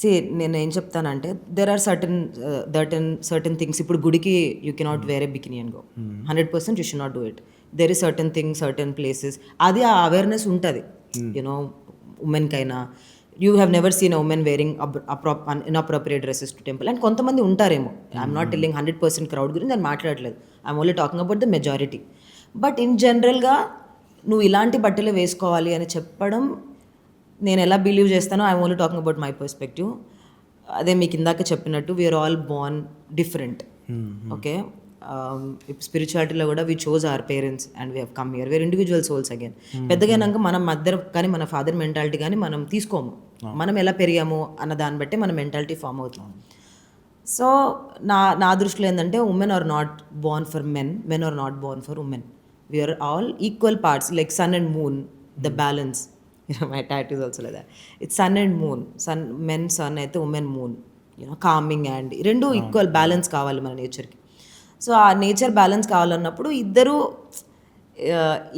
సే నేను ఏం చెప్తానంటే దెర్ ఆర్ సర్టన్ థింగ్స్. ఇప్పుడు గుడికి you cannot wear a bikini and go. 100% you should not do it. There is certain things, certain places, అది ఆ awareness ఉంటుంది యూనో ఉమెన్కైనా. You have never seen a women wearing inappropriate dresses to temple. And కొంతమంది ఉంటారేమో, I'm not telling 100% crowd గురించి నేను మాట్లాడలేదు, I'm only talking about the majority. But in జనరల్గా నువ్వు ఇలాంటి బట్టలు వేసుకోవాలి అని చెప్పడం నేను ఎలా బిలీవ్ చేస్తానో, I'm only talking about my perspective. అదే మీకు ఇందాక చెప్పినట్టు we're all born different. Okay, స్పిరిచువాలిటీలో కూడా we chose our parents and we have come here. We're individual souls again. పెద్దగైనాక మనం మదర్ కానీ మన ఫాదర్ మెంటాలిటీ కానీ మనం తీసుకోము. మనం ఎలా పెరిగాము అన్న దాన్ని బట్టి మన మెంటాలిటీ ఫామ్ అవుతుంది. సో నా దృష్టిలో ఏంటంటే women are not born for men, men are not born for women. We are all equal parts, like sun and moon, the balance. My tattoo is also like that. It's sun and moon. Men sun అయితే women moon. Coming and రెండు equal balance కావాలి మన నేచర్కి. So ఆ nature balance కావాలన్నప్పుడు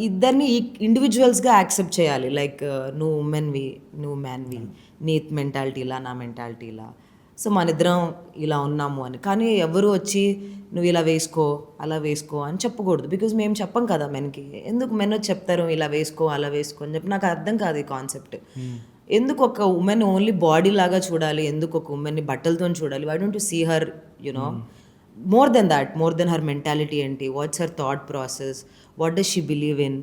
ఇద్దరిని ఇండివిజువల్స్గా accept చేయాలి. Like నువ్వు ఉమెన్వి, నువ్వు మ్యాన్వి, నీ మెంటాలిటీ ఇలా, నా మెంటాలిటీ ఇలా, సో మన ఇద్దరం ఇలా ఉన్నాము అని. కానీ ఎవరు వచ్చి నువ్వు ఇలా వేసుకో, అలా వేసుకో అని చెప్పకూడదు. బికాజ్ మేము చెప్పం కదా మెన్కి. ఎందుకు మెన్ వచ్చి చెప్తారు ఇలా వేసుకో, అలా వేసుకో అని చెప్పి? నాకు అర్థం కాదు ఈ కాన్సెప్ట్. ఎందుకు ఒక ఉమెన్ ఓన్లీ బాడీ లాగా చూడాలి? ఎందుకు ఒక ఉమెన్ని బట్టలతో చూడాలి? Why don't you see her you know more than that, more than her mentality ఏంటి, what's her thought process, what does she believe in?